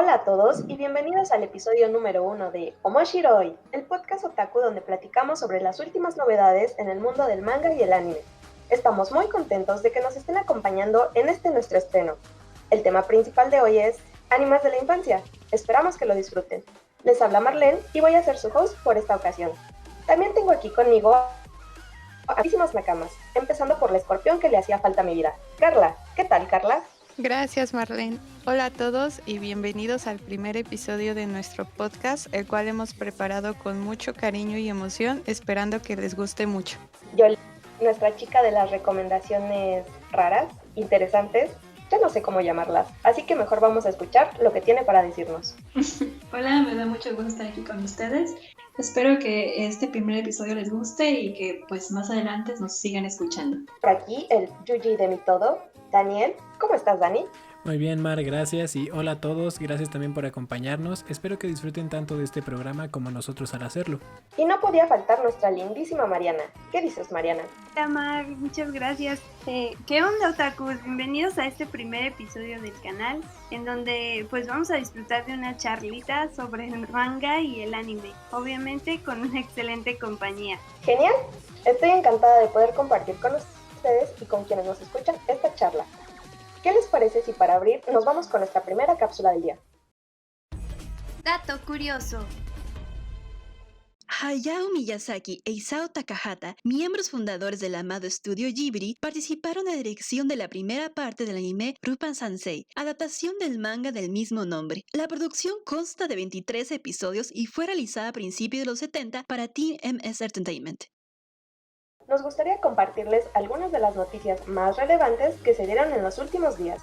Hola a todos y bienvenidos al episodio número 1 de Omoshiroi, el podcast otaku donde platicamos sobre las últimas novedades en el mundo del manga y el anime. Estamos muy contentos de que nos estén acompañando en este nuestro estreno. El tema principal de hoy es animes de la infancia. Esperamos que lo disfruten. Les habla Marlene y voy a ser su host por esta ocasión. También tengo aquí conmigo a muchísimas nakamas, empezando por la escorpión que le hacía falta a mi vida. Carla, ¿qué tal, Carla? Gracias, Marlene. Hola a todos y bienvenidos al primer episodio de nuestro podcast, el cual hemos preparado con mucho cariño y emoción, esperando que les guste mucho. Yo, nuestra chica de las recomendaciones raras, interesantes, ya no sé cómo llamarlas, así que mejor vamos a escuchar lo que tiene para decirnos. Hola, me da mucho gusto estar aquí con ustedes. Espero que este primer episodio les guste y que pues más adelante nos sigan escuchando. Por aquí el Yuji de mi todo, Daniel. ¿Cómo estás, Dani? Muy bien, Mar, gracias y hola a todos, gracias también por acompañarnos, espero que disfruten tanto de este programa como nosotros al hacerlo. Y no podía faltar nuestra lindísima Mariana. ¿Qué dices, Mariana? Hola Mar, muchas gracias. ¿Qué onda, otakus? Bienvenidos a este primer episodio del canal, en donde pues vamos a disfrutar de una charlita sobre el manga y el anime, obviamente con una excelente compañía. Genial, estoy encantada de poder compartir con ustedes y con quienes nos escuchan esta charla. ¿Qué les parece si para abrir nos vamos con nuestra primera cápsula del día? Dato curioso. Hayao Miyazaki e Isao Takahata, miembros fundadores del amado estudio Ghibli, participaron en la dirección de la primera parte del anime Rupan Sansei, adaptación del manga del mismo nombre. La producción consta de 23 episodios y fue realizada a principios de los 70 para Team MS Entertainment. Nos gustaría compartirles algunas de las noticias más relevantes que se dieron en los últimos días.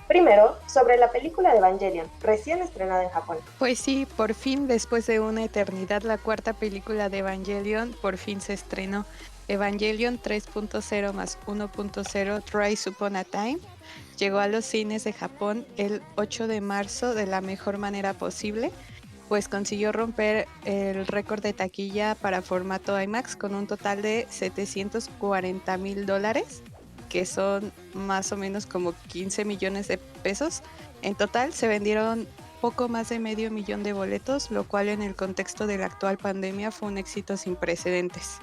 Primero, sobre la película de Evangelion, recién estrenada en Japón. Pues sí, por fin, después de una eternidad, la cuarta película de Evangelion por fin se estrenó. Evangelion 3.0 más 1.0 Rise Upon a Time llegó a los cines de Japón el 8 de marzo de la mejor manera posible, pues consiguió romper el récord de taquilla para formato IMAX con un total de $740,000, que son más o menos como 15 millones de pesos. En total se vendieron poco más de 500,000 de boletos, lo cual en el contexto de la actual pandemia fue un éxito sin precedentes.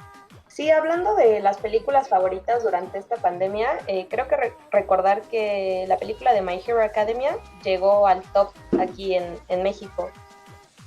Sí, hablando de las películas favoritas durante esta pandemia, creo que recordar que la película de My Hero Academia llegó al top aquí en México.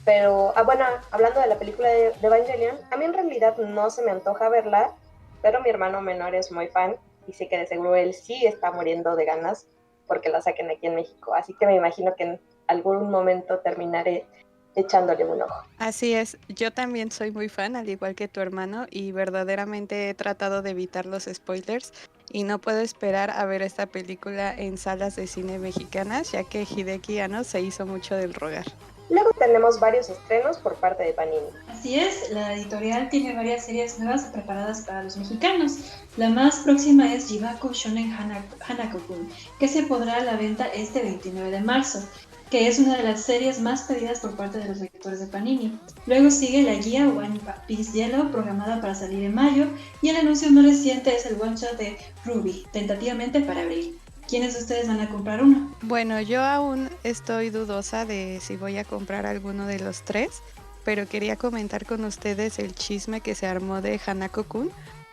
Pero, bueno, hablando de la película de Evangelion, a mí en realidad no se me antoja verla, pero mi hermano menor es muy fan y sé que de seguro él sí está muriendo de ganas porque la saquen aquí en México. Así que me imagino que en algún momento terminaré echándole un ojo. Así es, yo también soy muy fan, al igual que tu hermano, y verdaderamente he tratado de evitar los spoilers y no puedo esperar a ver esta película en salas de cine mexicanas, ya que Hideki Anno se hizo mucho del rogar. Luego tenemos varios estrenos por parte de Panini. Así es, la editorial tiene varias series nuevas preparadas para los mexicanos. La más próxima es Jibako Shonen Hanako-kun, que se pondrá a la venta este 29 de marzo, que es una de las series más pedidas por parte de los lectores de Panini. Luego sigue la guía One Piece Yellow, programada para salir en mayo, y el anuncio más reciente es el one shot de Ruby, tentativamente para abril. ¿Quiénes de ustedes van a comprar uno? Bueno, yo aún estoy dudosa de si voy a comprar alguno de los tres, pero quería comentar con ustedes el chisme que se armó de Hanako-kun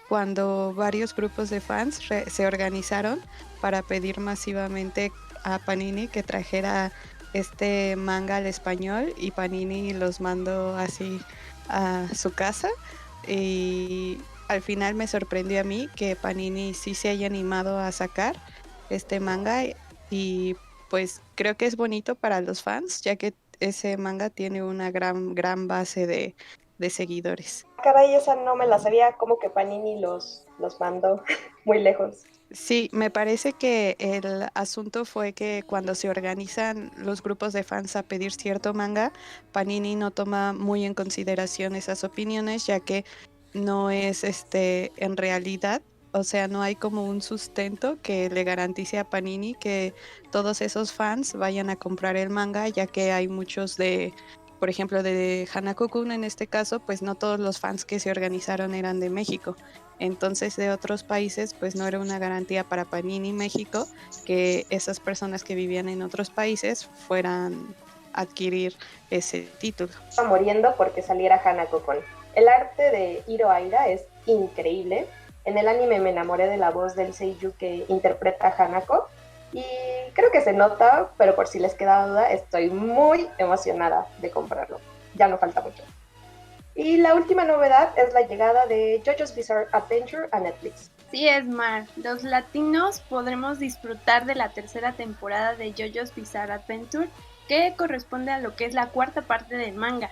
cuando varios grupos de fans se organizaron para pedir masivamente a Panini que trajera este manga al español, y Panini los mandó así a su casa, y al final me sorprendió a mí que Panini sí se haya animado a sacar este manga, y pues creo que es bonito para los fans, ya que ese manga tiene una gran base de seguidores. Caray, esa no me la sabía, como que Panini los mandó muy lejos. Sí, me parece que el asunto fue que cuando se organizan los grupos de fans a pedir cierto manga, Panini no toma muy en consideración esas opiniones, ya que no es en realidad, o sea, no hay como un sustento que le garantice a Panini que todos esos fans vayan a comprar el manga, ya que hay muchos por ejemplo, de Hanako-kun en este caso, pues no todos los fans que se organizaron eran de México. Entonces, de otros países, pues no era una garantía para Panini México que esas personas que vivían en otros países fueran adquirir ese título. Estaba muriendo porque saliera Hanako-kun. El arte de Hiro Aira es increíble. En el anime me enamoré de la voz del seiyuu que interpreta a Hanako y creo que se nota, pero por si les queda duda, estoy muy emocionada de comprarlo. Ya no falta mucho. Y la última novedad es la llegada de JoJo's Bizarre Adventure a Netflix. Sí es, Mar. Los latinos podremos disfrutar de la tercera temporada de JoJo's Bizarre Adventure, que corresponde a lo que es la cuarta parte del manga,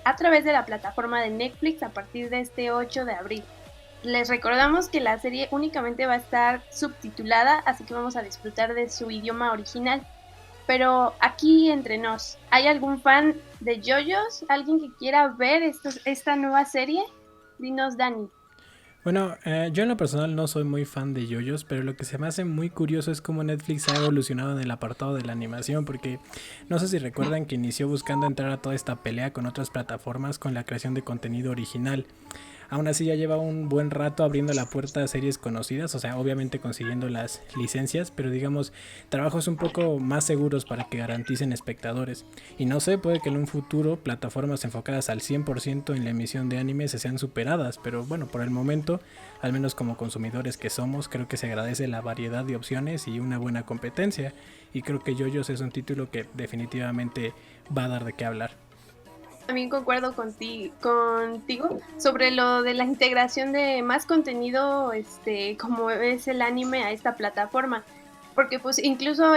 a través de la plataforma de Netflix a partir de este 8 de abril. Les recordamos que la serie únicamente va a estar subtitulada, así que vamos a disfrutar de su idioma original. Pero aquí entre nos, ¿hay algún fan de JoJo's? ¿Alguien que quiera ver esta nueva serie? Dinos, Dani. Bueno, yo en lo personal no soy muy fan de JoJo's, pero lo que se me hace muy curioso es cómo Netflix ha evolucionado en el apartado de la animación, porque no sé si recuerdan que inició buscando entrar a toda esta pelea con otras plataformas con la creación de contenido original. Aún así ya lleva un buen rato abriendo la puerta a series conocidas, o sea, obviamente consiguiendo las licencias, pero digamos, trabajos un poco más seguros para que garanticen espectadores. Y no sé, puede que en un futuro plataformas enfocadas al 100% en la emisión de anime se sean superadas, pero bueno, por el momento, al menos como consumidores que somos, creo que se agradece la variedad de opciones y una buena competencia. Y creo que JoJo's es un título que definitivamente va a dar de qué hablar. También concuerdo contigo sobre lo de la integración de más contenido como es el anime a esta plataforma, porque pues incluso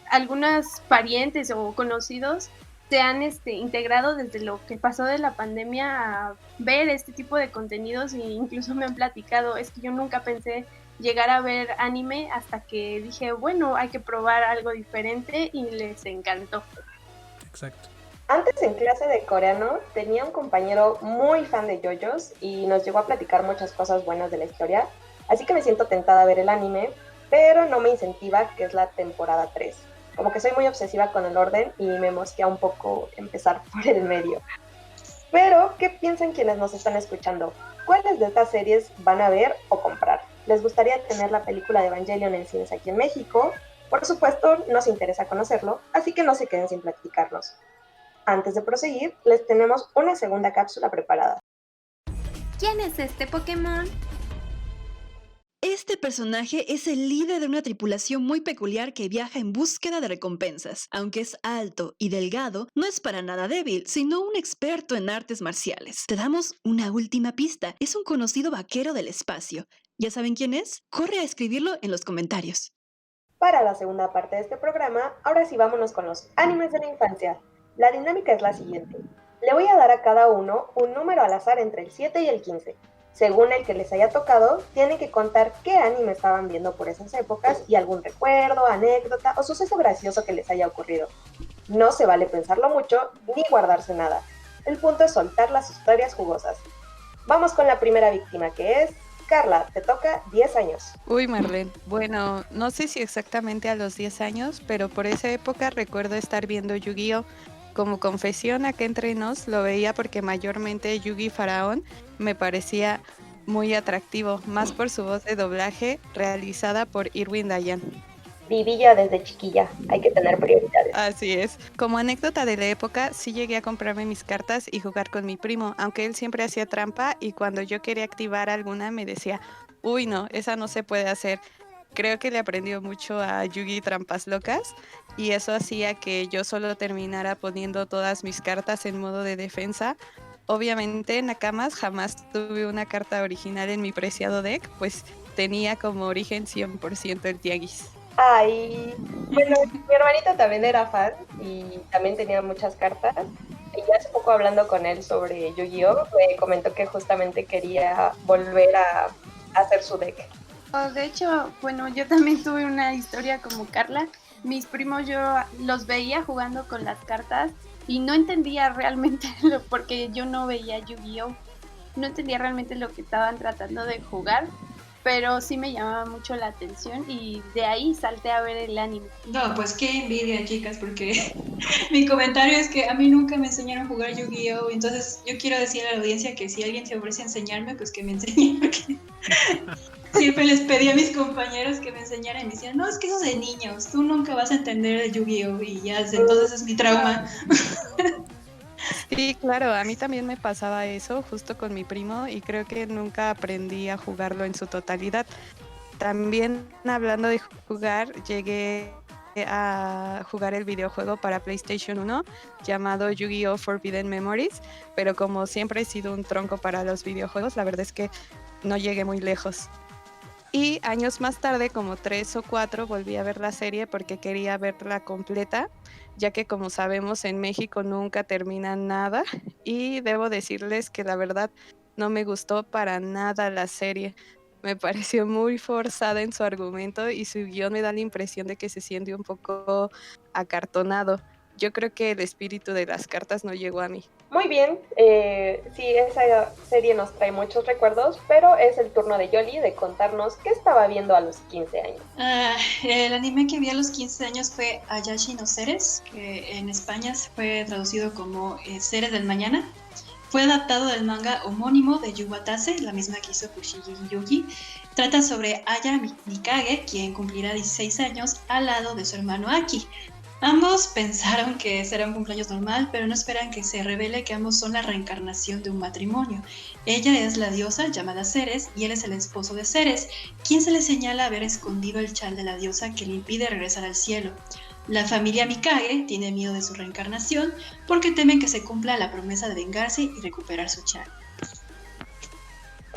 algunas parientes o conocidos se han integrado desde lo que pasó de la pandemia a ver este tipo de contenidos, e incluso me han platicado, es que yo nunca pensé llegar a ver anime hasta que dije, bueno, hay que probar algo diferente, y les encantó. Exacto. Antes en clase de coreano tenía un compañero muy fan de JoJo's y nos llegó a platicar muchas cosas buenas de la historia, así que me siento tentada a ver el anime, pero no me incentiva que es la temporada 3. Como que soy muy obsesiva con el orden y me mosquea un poco empezar por el medio. Pero, ¿qué piensan quienes nos están escuchando? ¿Cuáles de estas series van a ver o comprar? ¿Les gustaría tener la película de Evangelion en cines aquí en México? Por supuesto, nos interesa conocerlo, así que no se queden sin platicarnos. Antes de proseguir, les tenemos una segunda cápsula preparada. ¿Quién es este Pokémon? Este personaje es el líder de una tripulación muy peculiar que viaja en búsqueda de recompensas. Aunque es alto y delgado, no es para nada débil, sino un experto en artes marciales. Te damos una última pista. Es un conocido vaquero del espacio. ¿Ya saben quién es? Corre a escribirlo en los comentarios. Para la segunda parte de este programa, ahora sí vámonos con los animes de la infancia. La dinámica es la siguiente. Le voy a dar a cada uno un número al azar entre el 7 y el 15. Según el que les haya tocado, tienen que contar qué anime estaban viendo por esas épocas y algún recuerdo, anécdota o suceso gracioso que les haya ocurrido. No se vale pensarlo mucho ni guardarse nada. El punto es soltar las historias jugosas. Vamos con la primera víctima, que es Carla. Te toca 10 años. Uy, Marlene. Bueno, no sé si exactamente a los 10 años, pero por esa época recuerdo estar viendo Yu-Gi-Oh! Como confesión, acá entre nos, lo veía porque mayormente Yugi Faraón me parecía muy atractivo, más por su voz de doblaje realizada por Irwin Dayan. Vivilla desde chiquilla, hay que tener prioridades. Así es. Como anécdota de la época, sí llegué a comprarme mis cartas y jugar con mi primo, aunque él siempre hacía trampa y cuando yo quería activar alguna me decía, uy no, esa no se puede hacer. Creo que le aprendió mucho a Yugi Trampas Locas y eso hacía que yo solo terminara poniendo todas mis cartas en modo de defensa. Obviamente en Nakamas jamás tuve una carta original en mi preciado deck, pues tenía como origen 100% el tianguis. Ay, bueno, mi hermanito también era fan y también tenía muchas cartas. Y hace poco hablando con él sobre Yu-Gi-Oh, me comentó que justamente quería volver a hacer su deck. De hecho, bueno, yo también tuve una historia como Carla. Mis primos yo los veía jugando con las cartas y no entendía realmente porque yo no veía Yu-Gi-Oh. No entendía realmente lo que estaban tratando de jugar, pero sí me llamaba mucho la atención y de ahí salté a ver el anime. No, pues qué envidia, chicas, porque mi comentario es que a mí nunca me enseñaron a jugar Yu-Gi-Oh! Entonces yo quiero decir a la audiencia que si alguien se ofrece a enseñarme, pues que me enseñe, porque Siempre les pedí a mis compañeros que me enseñaran y me decían, no, es que eso es de niños, tú nunca vas a entender de Yu-Gi-Oh! Y ya desde entonces es mi trauma. Sí, claro, a mí también me pasaba eso justo con mi primo y creo que nunca aprendí a jugarlo en su totalidad. También hablando de jugar, llegué a jugar el videojuego para PlayStation 1 llamado Yu-Gi-Oh! Forbidden Memories, pero como siempre he sido un tronco para los videojuegos, la verdad es que no llegué muy lejos. Y años más tarde, como 3 o 4, volví a ver la serie porque quería verla completa, ya que como sabemos en México nunca termina nada y debo decirles que la verdad no me gustó para nada la serie. Me pareció muy forzada en su argumento y su guión me da la impresión de que se siente un poco acartonado. Yo creo que el espíritu de las cartas no llegó a mí. Muy bien, sí, esa serie nos trae muchos recuerdos, pero es el turno de Yoli de contarnos qué estaba viendo a los 15 años. El anime que vi a los 15 años fue Ayashi no Seres, que en España fue traducido como Seres del Mañana. Fue adaptado del manga homónimo de Yu Watase, la misma que hizo Fushigi Yugi. Trata sobre Aya Mikage, quien cumplirá 16 años al lado de su hermano Aki. Ambos pensaron que será un cumpleaños normal, pero no esperan que se revele que ambos son la reencarnación de un matrimonio. Ella es la diosa llamada Ceres y él es el esposo de Ceres, quien se le señala haber escondido el chal de la diosa que le impide regresar al cielo. La familia Mikage tiene miedo de su reencarnación porque temen que se cumpla la promesa de vengarse y recuperar su chal.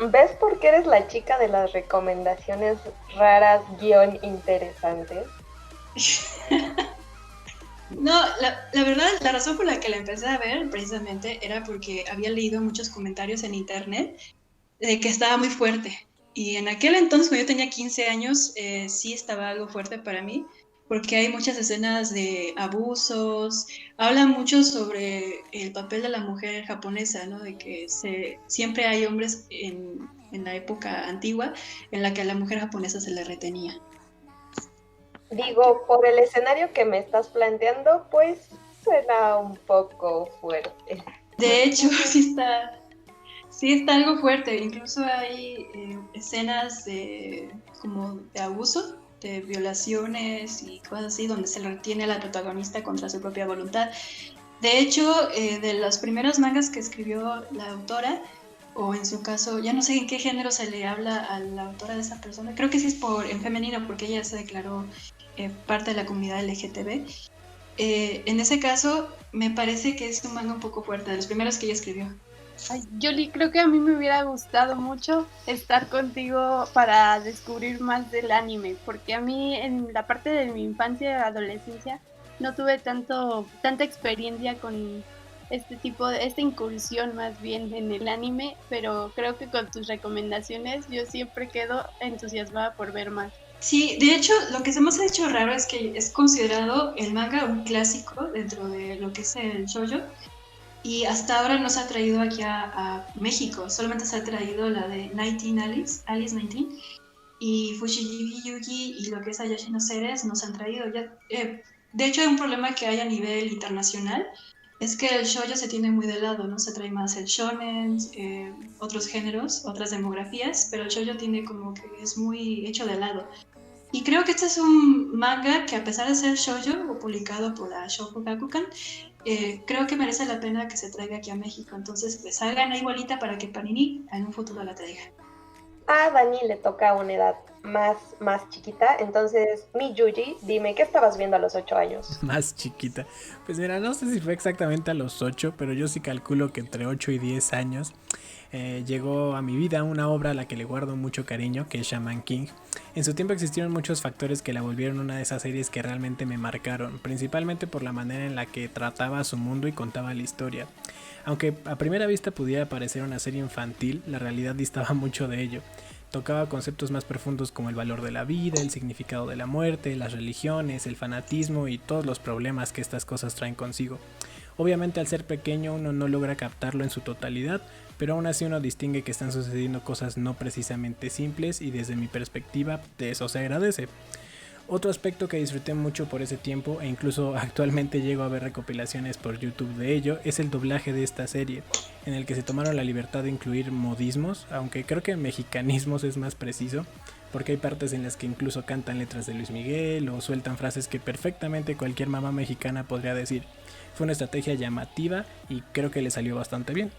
¿Ves por qué eres la chica de las recomendaciones raras, interesantes? No, la verdad, la razón por la que la empecé a ver precisamente era porque había leído muchos comentarios en internet de que estaba muy fuerte. Y en aquel entonces, cuando yo tenía 15 años, sí estaba algo fuerte para mí, porque hay muchas escenas de abusos, habla mucho sobre el papel de la mujer japonesa, ¿no? De que siempre hay hombres en la época antigua en la que a la mujer japonesa se le retenía. Digo, por el escenario que me estás planteando, pues suena un poco fuerte. De hecho, sí está algo fuerte. Incluso hay escenas como de abuso, de violaciones y cosas así, donde se le retiene a la protagonista contra su propia voluntad. De hecho, de los primeros mangas que escribió la autora, o en su caso, ya no sé en qué género se le habla a la autora de esa persona, creo que sí es en femenino, porque ella se declaró parte de la comunidad LGTB. En ese caso, me parece que es un manga un poco fuerte, de los primeros que ella escribió. Ay, Yoli, creo que a mí me hubiera gustado mucho estar contigo para descubrir más del anime, porque a mí en la parte de mi infancia y adolescencia no tuve tanta experiencia con esta incursión más bien en el anime, pero creo que con tus recomendaciones yo siempre quedo entusiasmada por ver más. Sí, de hecho, lo que se nos ha hecho raro es que es considerado el manga un clásico dentro de lo que es el shoujo. Y hasta ahora no se ha traído aquí a México, solamente se ha traído la de 19 Alice 19, y Fushigi Yugi y lo que es Ayashi no Seres nos han traído ya. De hecho, hay un problema que hay a nivel internacional, es que el shoujo se tiene muy de lado, ¿no? Se trae más el shonen, otros géneros, otras demografías, pero el shoujo tiene como que es muy hecho de lado. Y creo que este es un manga que, a pesar de ser shoujo o publicado por la Shogakukan, creo que merece la pena que se traiga aquí a México. Entonces, pues hagan ahí bolita para que Panini en un futuro la traiga. A Dani le toca una edad más chiquita, entonces, mi Yuji, dime, ¿qué estabas viendo a los 8 años? Más chiquita. Pues mira, no sé si fue exactamente a los 8, pero yo sí calculo que entre 8 y 10 años llegó a mi vida una obra a la que le guardo mucho cariño, que es Shaman King. En su tiempo existieron muchos factores que la volvieron una de esas series que realmente me marcaron, principalmente por la manera en la que trataba su mundo y contaba la historia. Aunque a primera vista pudiera parecer una serie infantil, la realidad distaba mucho de ello. Tocaba conceptos más profundos como el valor de la vida, el significado de la muerte, las religiones, el fanatismo y todos los problemas que estas cosas traen consigo. Obviamente, al ser pequeño uno no logra captarlo en su totalidad, pero aún así uno distingue que están sucediendo cosas no precisamente simples y desde mi perspectiva de eso se agradece. Otro aspecto que disfruté mucho por ese tiempo, e incluso actualmente llego a ver recopilaciones por YouTube de ello, es el doblaje de esta serie, en el que se tomaron la libertad de incluir modismos, aunque creo que mexicanismos es más preciso, porque hay partes en las que incluso cantan letras de Luis Miguel o sueltan frases que perfectamente cualquier mamá mexicana podría decir. Fue una estrategia llamativa y creo que le salió bastante bien.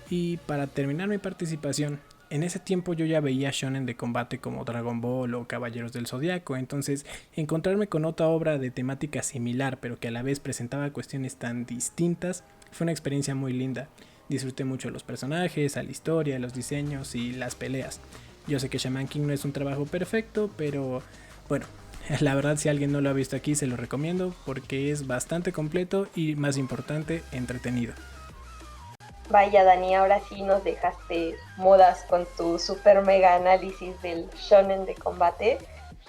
Y para terminar mi participación, en ese tiempo yo ya veía shonen de combate como Dragon Ball o Caballeros del Zodiaco, entonces encontrarme con otra obra de temática similar pero que a la vez presentaba cuestiones tan distintas fue una experiencia muy linda. Disfruté mucho los personajes, a la historia, los diseños y las peleas. Yo sé que Shaman King no es un trabajo perfecto, pero bueno, la verdad si alguien no lo ha visto aquí se lo recomiendo porque es bastante completo y más importante, entretenido. Vaya Dani, ahora sí nos dejaste mudas con tu super mega análisis del shonen de combate.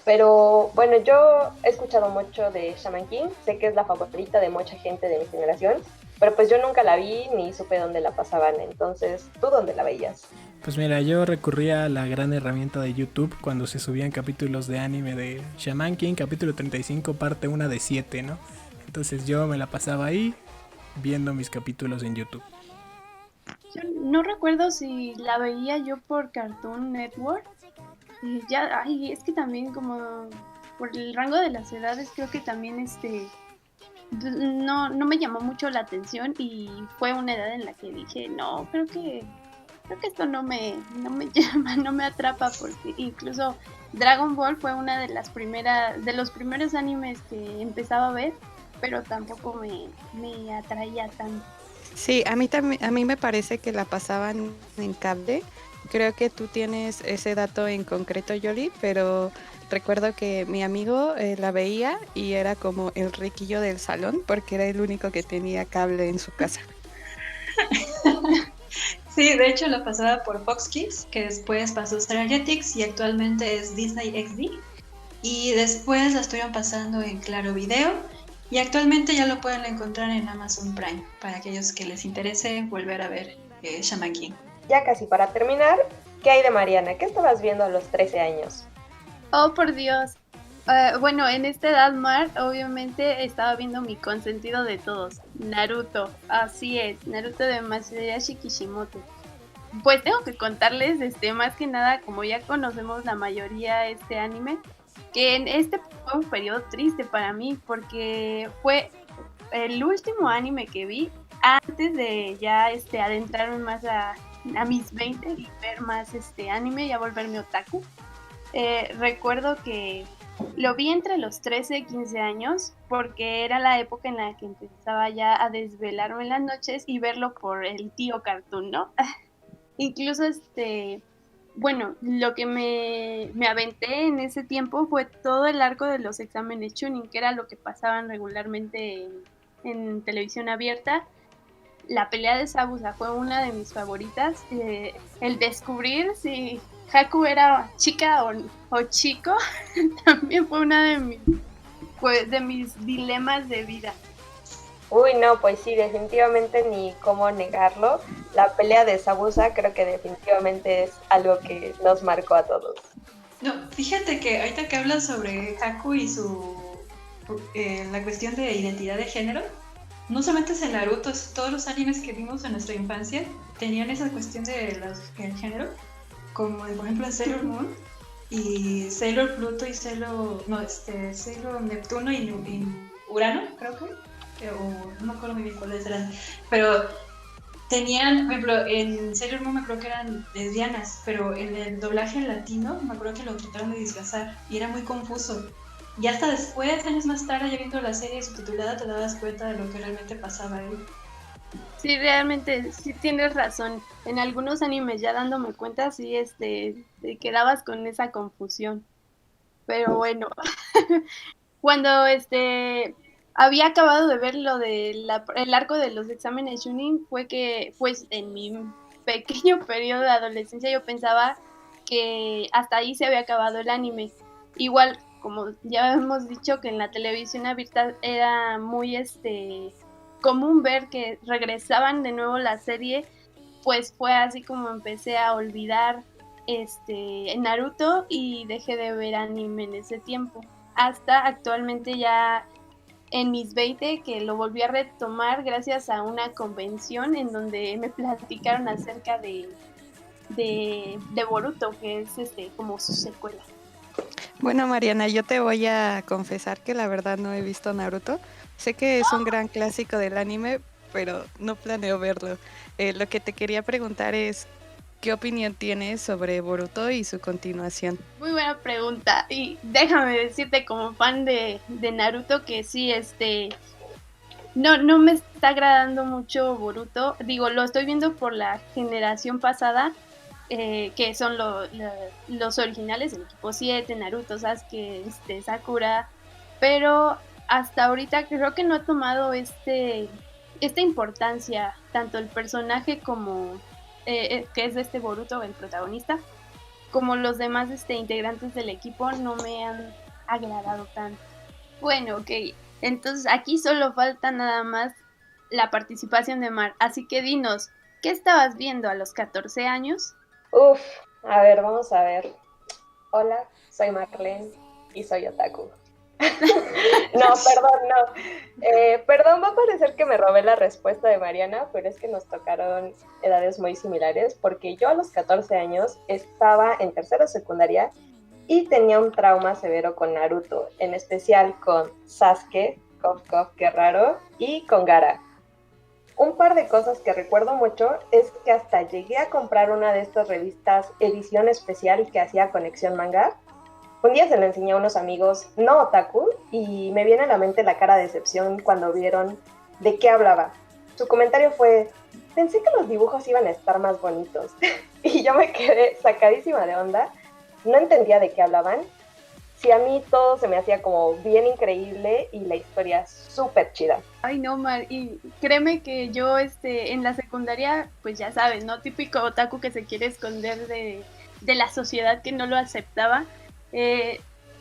Pero bueno, yo he escuchado mucho de Shaman King, sé que es la favorita de mucha gente de mi generación, pero pues yo nunca la vi ni supe dónde la pasaban, entonces, ¿tú dónde la veías? Pues mira, yo recurría a la gran herramienta de YouTube cuando se subían capítulos de anime de Shaman King, capítulo 35, parte 1 de 7, ¿no? Entonces yo me la pasaba ahí viendo mis capítulos en YouTube. Yo no recuerdo si la veía yo por Cartoon Network. Ya, ay, es que también como por el rango de las edades creo que también no me llamó mucho la atención y fue una edad en la que dije, no, creo que esto no me llama, no me atrapa, porque incluso Dragon Ball fue una de de los primeros animes que empezaba a ver, pero tampoco me atraía tanto. Sí, a mí también, a mí me parece que la pasaban en cable. Creo que tú tienes ese dato en concreto, Yoli, pero recuerdo que mi amigo la veía y era como el riquillo del salón porque era el único que tenía cable en su casa. Sí, de hecho lo pasaba por Fox Kids, que después pasó a Star Jetix y actualmente es Disney XD. Y después la estuvieron pasando en Claro Video y actualmente ya lo pueden encontrar en Amazon Prime para aquellos que les interese volver a ver Shaman King. Ya casi para terminar, ¿qué hay de Mariana? ¿Qué estabas viendo a los 13 años? Oh, por Dios. Bueno, en esta edad, Mar, obviamente estaba viendo mi consentido de todos, Naruto. Así es, Naruto de Masayoshi Kishimoto. Pues tengo que contarles, más que nada, como ya conocemos la mayoría este anime, que en este fue un periodo triste para mí, porque fue el último anime que vi antes de ya adentrarme más a mis 20 y ver más anime y a volverme otaku. Recuerdo que lo vi entre los 13 y 15 años porque era la época en la que empezaba ya a desvelarme en las noches y verlo por el tío Cartoon, ¿no? Incluso bueno, lo que me aventé en ese tiempo fue todo el arco de los exámenes Chunin, que era lo que pasaban regularmente en televisión abierta. La pelea de Zabuza fue una de mis favoritas. El descubrir si Haku era chica o chico también fue una de mis dilemas de vida. Uy, no, pues sí, definitivamente ni cómo negarlo. La pelea de Zabuza creo que definitivamente es algo que nos marcó a todos. No, fíjate que ahorita que hablas sobre Haku y la cuestión de identidad de género, no solamente es en Naruto, todos los animes que vimos en nuestra infancia tenían esa cuestión del género, como por ejemplo en Sailor Moon y Sailor Pluto y Sailor Neptuno y Urano, creo que, o no me acuerdo muy bien cuáles eran, pero tenían, por ejemplo, en Sailor Moon me acuerdo que eran lesbianas, pero en el doblaje en latino me acuerdo que lo trataron de disfrazar y era muy confuso. Y hasta después, años más tarde, ya viendo la serie subtitulada, te dabas cuenta de lo que realmente pasaba ahí. Sí, realmente, sí tienes razón. En algunos animes, ya dándome cuenta, sí, te quedabas con esa confusión. Pero bueno, cuando había acabado de ver lo el arco de los exámenes Chunin, fue que, pues, en mi pequeño periodo de adolescencia yo pensaba que hasta ahí se había acabado el anime. Igual, como ya hemos dicho, que en la televisión abierta era muy común ver que regresaban de nuevo la serie, pues fue así como empecé a olvidar Naruto y dejé de ver anime en ese tiempo. hasta actualmente ya en mis 20, que lo volví a retomar gracias a una convención en donde me platicaron acerca de Boruto, que es como su secuela. Bueno, Mariana, yo te voy a confesar que la verdad no he visto Naruto. Sé que es un gran clásico del anime, pero no planeo verlo. Lo que te quería preguntar es, ¿qué opinión tienes sobre Boruto y su continuación? Muy buena pregunta. Y déjame decirte como fan de Naruto que sí, no me está agradando mucho Boruto. Digo, lo estoy viendo por la generación pasada, que son los originales, el equipo 7, Naruto, Sasuke, Sakura. Pero hasta ahorita creo que no ha tomado esta importancia, tanto el personaje como, que es Boruto, el protagonista, como los demás integrantes del equipo no me han agradado tanto. Bueno, ok. Entonces aquí solo falta nada más la participación de Mar. Así que dinos, ¿qué estabas viendo a los 14 años? Uf, a ver, vamos a ver. Hola, soy Marlene y soy otaku. No, perdón, no. Perdón, va a parecer que me robé la respuesta de Mariana, pero es que nos tocaron edades muy similares, porque yo a los 14 años estaba en tercero de secundaria y tenía un trauma severo con Naruto, en especial con Sasuke, cof cof, qué raro, y con Gaara. Un par de cosas que recuerdo mucho es que hasta llegué a comprar una de estas revistas edición especial que hacía Conexión Manga. Un día se la enseñé a unos amigos no otaku y me viene a la mente la cara de decepción cuando vieron de qué hablaba. Su comentario fue, pensé que los dibujos iban a estar más bonitos. Y yo me quedé sacadísima de onda, no entendía de qué hablaban. Sí, a mí todo se me hacía como bien increíble y la historia súper chida. Ay, no, Mar, y créeme que yo en la secundaria, pues ya sabes, ¿no? Típico otaku que se quiere esconder de la sociedad que no lo aceptaba.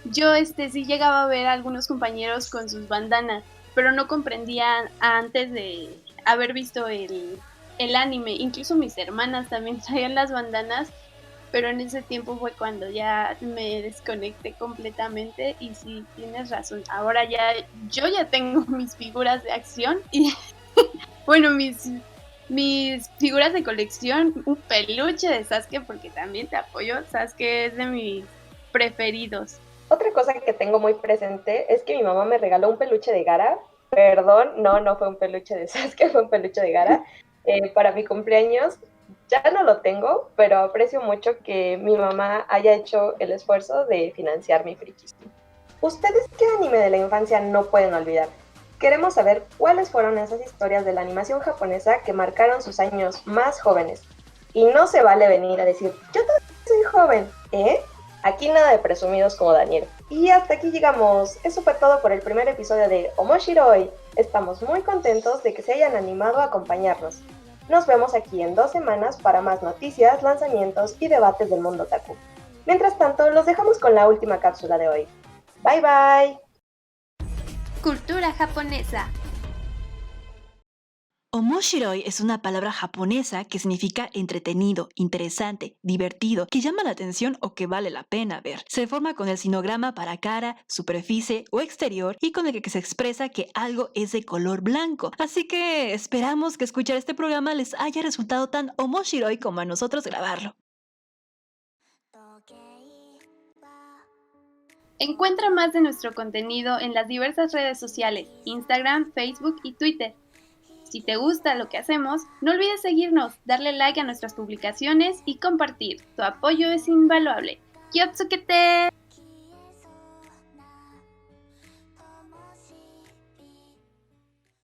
Yo sí llegaba a ver a algunos compañeros con sus bandanas, pero no comprendía antes de haber visto el anime. Incluso mis hermanas también traían las bandanas, pero en ese tiempo fue cuando ya me desconecté completamente. Y sí, tienes razón, ahora yo ya tengo mis figuras de acción y bueno, mis figuras de colección, un peluche de Sasuke, porque también te apoyo, Sasuke es de mis preferidos. Otra cosa que tengo muy presente es que mi mamá me regaló un peluche de Gaara. Perdón, no fue un peluche de Sasuke, fue un peluche de Gaara. Para mi cumpleaños. Ya no lo tengo, pero aprecio mucho que mi mamá haya hecho el esfuerzo de financiar mi frikismo. ¿Ustedes qué anime de la infancia no pueden olvidar? Queremos saber cuáles fueron esas historias de la animación japonesa que marcaron sus años más jóvenes. Y no se vale venir a decir, yo también soy joven, ¿eh? Aquí nada de presumidos como Daniel. Y hasta aquí llegamos. Eso fue todo por el primer episodio de Omoshiroi. Estamos muy contentos de que se hayan animado a acompañarnos. Nos vemos aquí en 2 semanas para más noticias, lanzamientos y debates del mundo otaku. Mientras tanto, los dejamos con la última cápsula de hoy. Bye bye. Cultura japonesa. Omoshiroi es una palabra japonesa que significa entretenido, interesante, divertido, que llama la atención o que vale la pena ver. Se forma con el sinograma para cara, superficie o exterior y con el que se expresa que algo es de color blanco. Así que esperamos que escuchar este programa les haya resultado tan omoshiroi como a nosotros grabarlo. Encuentra más de nuestro contenido en las diversas redes sociales, Instagram, Facebook y Twitter. Si te gusta lo que hacemos, no olvides seguirnos, darle like a nuestras publicaciones y compartir. Tu apoyo es invaluable. ¡Kyotsukete!